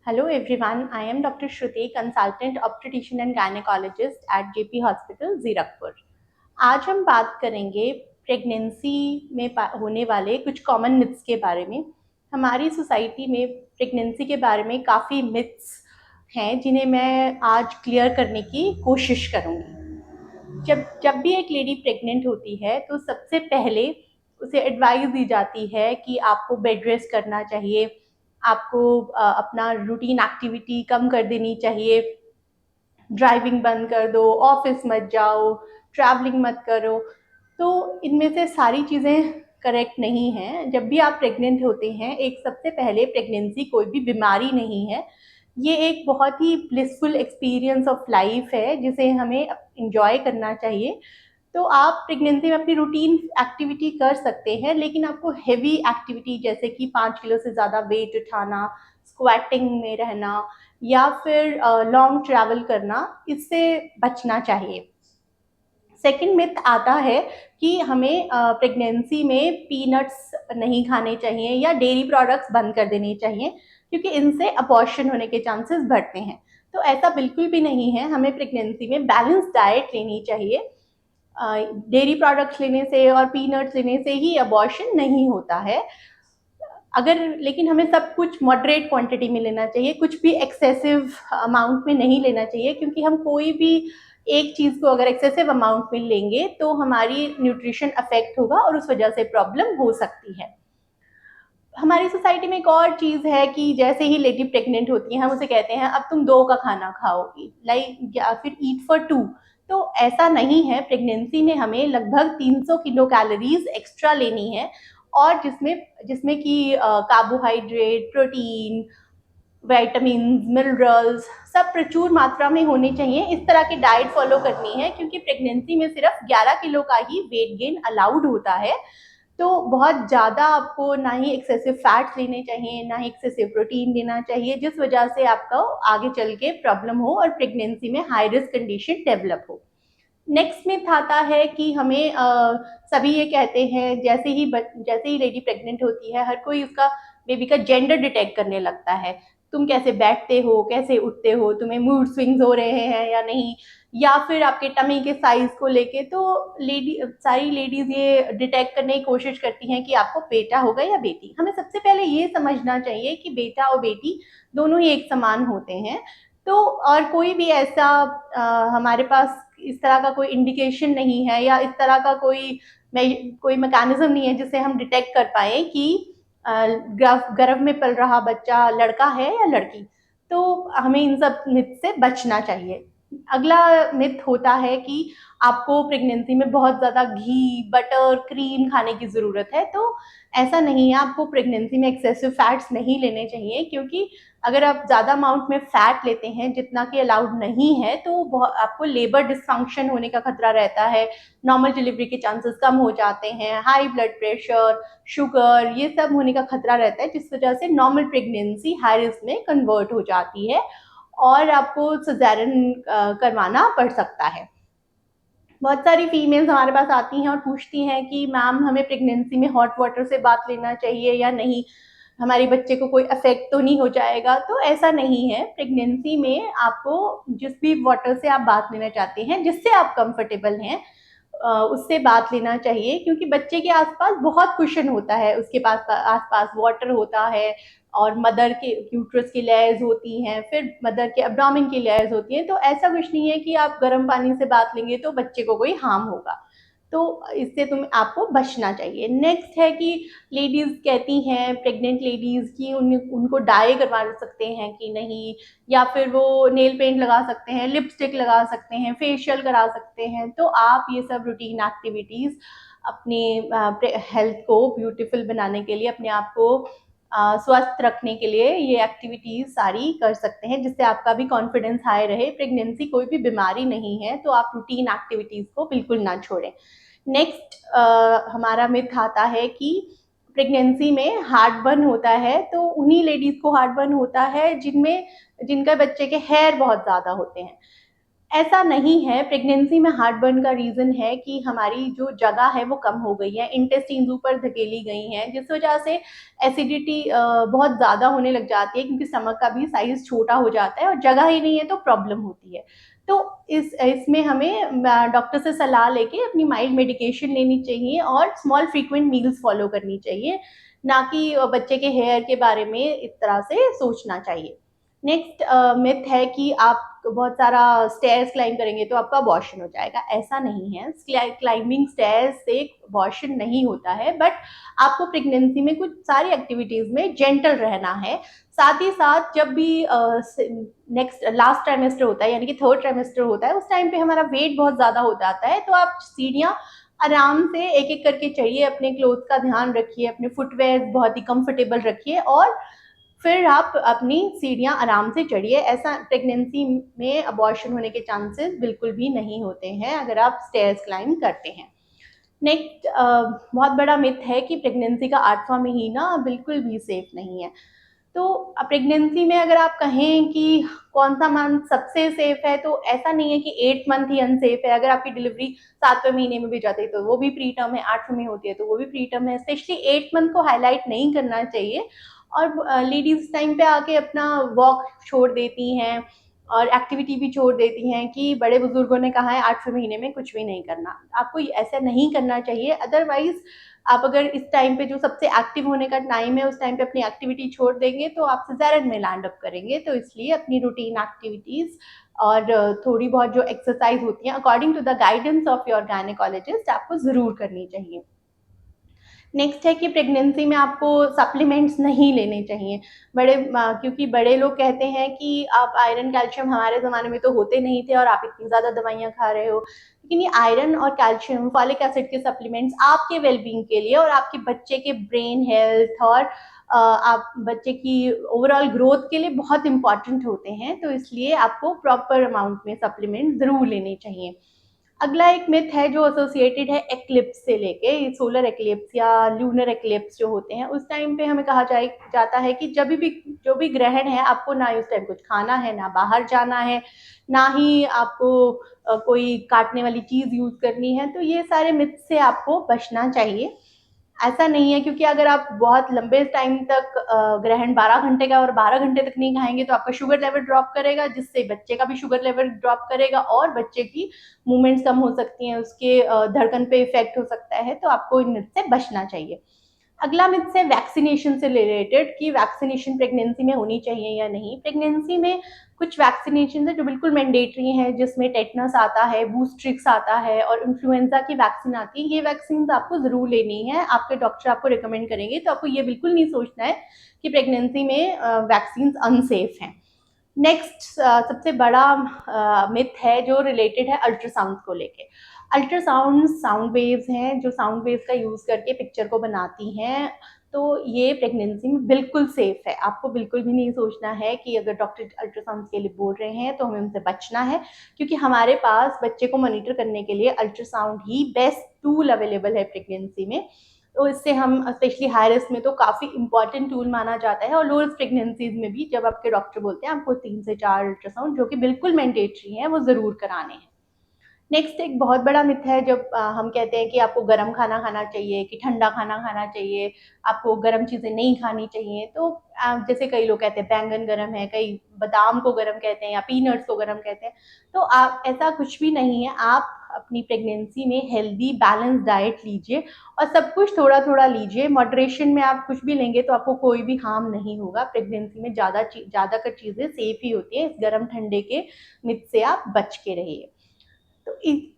Hello everyone, I am Dr. Shruti, consultant obstetrician and gynecologist at JP Hospital, Zirakpur. आज हम बात करेंगे pregnancy में होने वाले कुछ कॉमन मिथ्स के बारे में। हमारी सोसाइटी में प्रेगनेंसी के बारे में काफ़ी मिथ्स हैं जिन्हें मैं आज क्लियर करने की कोशिश करूँगी। जब जब भी एक लेडी प्रेग्नेंट होती है तो सबसे पहले उसे एडवाइस दी जाती है कि आपको बेड रेस्ट करना चाहिए, आपको अपना रूटीन एक्टिविटी कम कर देनी चाहिए, ड्राइविंग बंद कर दो, ऑफिस मत जाओ, ट्रैवलिंग मत करो। तो इनमें से सारी चीज़ें करेक्ट नहीं हैं। जब भी आप प्रेग्नेंट होते हैं, एक सबसे पहले प्रेगनेंसी कोई भी बीमारी नहीं है, ये एक बहुत ही ब्लिसफुल एक्सपीरियंस ऑफ लाइफ है जिसे हमें इंजॉय करना चाहिए। तो आप प्रेगनेंसी में अपनी रूटीन एक्टिविटी कर सकते हैं, लेकिन आपको हेवी एक्टिविटी जैसे कि 5 किलो से ज़्यादा वेट उठाना, स्क्वाटिंग में रहना या फिर लॉन्ग ट्रैवल करना, इससे बचना चाहिए। सेकंड मिथ आता है कि हमें प्रेगनेंसी में पीनट्स नहीं खाने चाहिए या डेयरी प्रोडक्ट्स बंद कर देने चाहिए क्योंकि इनसे अबॉर्शन होने के चांसेस बढ़ते हैं। तो ऐसा बिल्कुल भी नहीं है। हमें प्रेगनेंसी में बैलेंस डाइट लेनी चाहिए। डेयरी प्रोडक्ट्स लेने से और पीनट्स लेने से ही अबॉर्शन नहीं होता है। लेकिन हमें सब कुछ मॉडरेट क्वांटिटी में लेना चाहिए, कुछ भी एक्सेसिव अमाउंट में नहीं लेना चाहिए, क्योंकि हम कोई भी एक चीज़ को अगर एक्सेसिव अमाउंट में लेंगे तो हमारी न्यूट्रिशन अफेक्ट होगा और उस वजह से प्रॉब्लम हो सकती है। हमारी सोसाइटी में एक और चीज़ है कि जैसे ही लेडी प्रेग्नेंट होती है हम उसे कहते हैं अब तुम 2 का खाना खाओगी, या फिर ईट फॉर 2। तो ऐसा नहीं है। प्रेगनेंसी में हमें लगभग 300 किलो कैलोरीज एक्स्ट्रा लेनी है, और जिसमें जिसमें कि कार्बोहाइड्रेट, प्रोटीन, विटामिन, मिनरल्स सब प्रचुर मात्रा में होने चाहिए। इस तरह की डाइट फॉलो करनी है, क्योंकि प्रेगनेंसी में सिर्फ 11 किलो का ही वेट गेन अलाउड होता है। तो बहुत ज़्यादा आपको ना ही एक्सेसिव फैट्स लेने चाहिए, ना ही एक्सेसिव प्रोटीन लेना चाहिए, जिस वजह से आपको आगे चल के प्रॉब्लम हो और प्रेगनेंसी में हाई रिस्क कंडीशन डेवलप हो। नेक्स्ट मिथ आता है कि हमें सभी ये कहते हैं जैसे ही लेडी प्रेग्नेंट होती है, हर कोई उसका बेबी का जेंडर डिटेक्ट करने लगता है। तुम कैसे बैठते हो, कैसे उठते हो, तुम्हें मूड स्विंग्स हो रहे हैं या नहीं, या फिर आपके टमी के साइज को लेके। तो सारी लेडीज ये डिटेक्ट करने की कोशिश करती हैं कि आपको बेटा होगा या बेटी। हमें सबसे पहले ये समझना चाहिए कि बेटा और बेटी दोनों ही एक समान होते हैं। तो और कोई भी ऐसा हमारे पास इस तरह का कोई इंडिकेशन नहीं है, या इस तरह का कोई मैकेनिज्म नहीं है जिससे हम डिटेक्ट कर पाए कि गर्भ में पल रहा बच्चा लड़का है या लड़की। तो हमें इन सब मिथ से बचना चाहिए। अगला मिथ होता है कि आपको प्रेगनेंसी में बहुत ज़्यादा घी, बटर, क्रीम खाने की ज़रूरत है। तो ऐसा नहीं है। आपको प्रेगनेंसी में एक्सेसिव फैट्स नहीं लेने चाहिए, क्योंकि अगर आप ज़्यादा अमाउंट में फैट लेते हैं जितना कि अलाउड नहीं है, तो आपको लेबर डिसफंक्शन होने का खतरा रहता है, नॉर्मल डिलीवरी के चांसेस कम हो जाते हैं, हाई ब्लड प्रेशर, शुगर, ये सब होने का खतरा रहता है, जिस वजह से नॉर्मल प्रेगनेंसी हाई रिस्क में कन्वर्ट हो जाती है और आपको सिजेरियन करवाना पड़ सकता है। बहुत सारी फीमेल्स हमारे पास आती हैं और पूछती हैं कि मैम हमें प्रेगनेंसी में हॉट वाटर से बात लेना चाहिए या नहीं, हमारे बच्चे को कोई अफेक्ट तो नहीं हो जाएगा। तो ऐसा नहीं है। प्रेगनेंसी में आपको जिस भी वाटर से आप बात लेना चाहते हैं, जिससे आप कंफर्टेबल हैं, उससे बात लेना चाहिए, क्योंकि बच्चे के आसपास बहुत कुशन होता है, उसके पास आसपास वाटर होता है, और मदर के यूट्रस की लेयर्स होती हैं, फिर मदर के एब्डोमेन की लेयर्स होती हैं। तो ऐसा कुछ नहीं है कि आप गर्म पानी से बात लेंगे तो बच्चे को कोई हार्म होगा। तो इससे आपको बचना चाहिए। नेक्स्ट है कि लेडीज़ कहती हैं, प्रेग्नेंट लेडीज़, कि उनको डाई करवा सकते हैं कि नहीं, या फिर वो नेल पेंट लगा सकते हैं, लिपस्टिक लगा सकते हैं, फेशियल करा सकते हैं। तो आप ये सब रूटीन एक्टिविटीज़ अपने हेल्थ को ब्यूटीफुल बनाने के लिए, अपने आप को स्वस्थ रखने के लिए ये एक्टिविटीज़ सारी कर सकते हैं, जिससे आपका भी कॉन्फिडेंस हाई रहे। प्रेगनेंसी कोई भी बीमारी नहीं है, तो आप रूटीन एक्टिविटीज़ को बिल्कुल ना छोड़ें। नेक्स्ट हमारा मिथ आता है कि प्रेगनेंसी में हार्ट बर्न होता है। तो उन्हीं लेडीज़ को हार्ट बर्न होता है जिनका बच्चे के हेयर बहुत ज़्यादा होते हैं। ऐसा नहीं है। प्रेगनेंसी में हार्ट बर्न का रीज़न है कि हमारी जो जगह है वो कम हो गई है, इंटेस्टाइन्स ऊपर धकेली गई हैं, जिस वजह से एसिडिटी बहुत ज़्यादा होने लग जाती है, क्योंकि स्टमक का भी साइज़ छोटा हो जाता है और जगह ही नहीं है तो प्रॉब्लम होती है। तो इसमें हमें डॉक्टर से सलाह लेके अपनी माइल्ड मेडिकेशन लेनी चाहिए और स्मॉल फ्रीक्वेंट मील्स फॉलो करनी चाहिए, ना कि बच्चे के हेयर के बारे में इस तरह से सोचना चाहिए। नेक्स्ट मिथ है कि आप बहुत सारा स्टेयर्स क्लाइंब करेंगे तो आपका अबॉर्शन हो जाएगा। ऐसा नहीं है, क्लाइंबिंग स्टेयर्स से अबॉर्शन नहीं होता है, बट आपको प्रेगनेंसी में कुछ सारी एक्टिविटीज में जेंटल रहना है। साथ ही साथ जब भी नेक्स्ट लास्ट ट्राइमेस्टर होता है, यानी कि थर्ड ट्राइमेस्टर होता है, उस टाइम पे हमारा वेट बहुत ज़्यादा हो जाता है, तो आप सीढ़ियाँ आराम से एक एक करके चढ़िए, अपने क्लोथ का ध्यान रखिए, अपने फुटवेयर बहुत ही कंफर्टेबल रखिए और फिर आप अपनी सीढ़ियाँ आराम से चढ़िए। ऐसा प्रेगनेंसी में अबॉर्शन होने के चांसेस बिल्कुल भी नहीं होते हैं अगर आप स्टेयर्स क्लाइंब करते हैं। नेक्स्ट बहुत बड़ा मिथ है कि प्रेगनेंसी का 8वां महीना बिल्कुल भी सेफ नहीं है। तो प्रेगनेंसी में अगर आप कहें कि कौन सा मंथ सबसे सेफ है, तो ऐसा नहीं है कि 8th मंथ ही अनसेफ है। अगर आपकी डिलीवरी 7वें महीने में भी जाती है तो वो भी प्री टर्म है, 8वें में होती है तो वो भी प्री टर्म है। स्पेशली 8th मंथ को हाईलाइट नहीं करना चाहिए। और लेडीज टाइम पे आके अपना वॉक छोड़ देती हैं और एक्टिविटी भी छोड़ देती हैं कि बड़े बुजुर्गों ने कहा है 8वें महीने में कुछ भी नहीं करना। आपको ऐसा नहीं करना चाहिए। अदरवाइज आप अगर इस टाइम पे जो सबसे एक्टिव होने का टाइम है, उस टाइम पे अपनी एक्टिविटी छोड़ देंगे तो आप सिज़ेरियन में लैंड अप करेंगे। तो इसलिए अपनी रूटीन एक्टिविटीज़ और थोड़ी बहुत जो एक्सरसाइज होती हैं according to the guidance of your gynaecologist आपको ज़रूर करनी चाहिए। नेक्स्ट है कि प्रेगनेंसी में आपको सप्लीमेंट्स नहीं लेने चाहिए। क्योंकि बड़े लोग कहते हैं कि आप आयरन कैल्शियम, हमारे ज़माने में तो होते नहीं थे और आप इतनी ज़्यादा दवाइयाँ खा रहे हो। लेकिन ये आयरन और कैल्शियम, फॉलिक एसिड के सप्लीमेंट्स आपके वेलबींग के लिए और आपके बच्चे के ब्रेन हेल्थ और आप बच्चे की ओवरऑल ग्रोथ के लिए बहुत इंपॉर्टेंट होते हैं। तो इसलिए आपको प्रॉपर अमाउंट में सप्लीमेंट ज़रूर लेने चाहिए। अगला एक मिथ है जो एसोसिएटेड है एक्लिप्स से लेके, सोलर एक्लिप्स या लूनर एक्लिप्स जो होते हैं, उस टाइम पे हमें कहा जाता है कि जब भी जो भी ग्रहण है आपको ना उस टाइम कुछ खाना है, ना बाहर जाना है, ना ही आपको कोई काटने वाली चीज़ यूज़ करनी है। तो ये सारे मिथ से आपको बचना चाहिए। ऐसा नहीं है, क्योंकि अगर आप बहुत लंबे टाइम तक ग्रहण 12 घंटे का और 12 घंटे तक नहीं खाएंगे तो आपका शुगर लेवल ड्रॉप करेगा, जिससे बच्चे का भी शुगर लेवल ड्रॉप करेगा और बच्चे की मूवमेंट्स कम हो सकती हैं, उसके धड़कन पे इफेक्ट हो सकता है। तो आपको इन मिथ से बचना चाहिए। अगला मिथ है वैक्सीनेशन से रिलेटेड कि वैक्सीनेशन प्रेगनेंसी में होनी चाहिए या नहीं। प्रेगनेंसी में कुछ वैक्सीनेशन है जो बिल्कुल मैंडेटरी हैं, जिसमें टेटनस आता है, बूस्ट्रिक्स आता है और इन्फ्लुएंजा की वैक्सीन आती है। ये वैक्सीन आपको ज़रूर लेनी है, आपके डॉक्टर आपको रिकमेंड करेंगे। तो आपको ये बिल्कुल नहीं सोचना है कि प्रेगनेंसी में वैक्सीन अनसेफ हैं। नेक्स्ट सबसे बड़ा मिथ है जो रिलेटेड है अल्ट्रासाउंड को लेके। अल्ट्रासाउंड साउंड वेव्स हैं जो साउंड वेव्स का यूज़ करके पिक्चर को बनाती हैं। तो ये प्रेगनेंसी में बिल्कुल सेफ है। आपको बिल्कुल भी नहीं सोचना है कि अगर डॉक्टर अल्ट्रासाउंड के लिए बोल रहे हैं तो हमें उनसे बचना है, क्योंकि हमारे पास बच्चे को मॉनिटर करने के लिए अल्ट्रासाउंड ही बेस्ट टूल अवेलेबल है प्रेगनेंसी में। तो इससे हम स्पेशली हाई रिस्क में तो काफ़ी इंपॉर्टेंट टूल माना जाता है, और लो रिस्क प्रेगनेंसीज में भी जब आपके डॉक्टर बोलते हैं आपको 3 से 4 अल्ट्रासाउंड, जो कि बिल्कुल मैंडेटरी हैं, वो ज़रूर कराने हैं। नेक्स्ट एक बहुत बड़ा मिथ है जब हम कहते हैं कि आपको गर्म खाना खाना चाहिए, कि ठंडा खाना खाना चाहिए, आपको गर्म चीज़ें नहीं खानी चाहिए। तो जैसे कई लोग कहते हैं बैंगन गर्म है, कई बादाम को गर्म कहते हैं या पीनट्स को गर्म कहते हैं। तो आप ऐसा कुछ भी नहीं है। आप अपनी प्रेगनेंसी में हेल्दी बैलेंस डाइट लीजिए और सब कुछ थोड़ा थोड़ा लीजिए। मॉडरेशन में आप कुछ भी लेंगे तो आपको कोई भी हार्म नहीं होगा। प्रेगनेंसी में ज़्यादातर चीज़ें सेफ ही होती हैं। इस गर्म ठंडे के मिथ से आप बच के रहिए। तो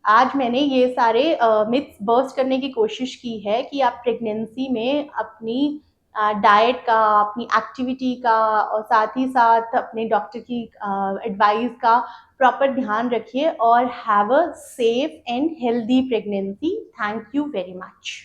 आज मैंने ये सारे मिथ्स बर्स्ट करने की कोशिश की है कि आप प्रेगनेंसी में अपनी डाइट का, अपनी एक्टिविटी का और साथ ही साथ अपने डॉक्टर की एडवाइस का प्रॉपर ध्यान रखिए और have a safe and healthy pregnancy. Thank you very much.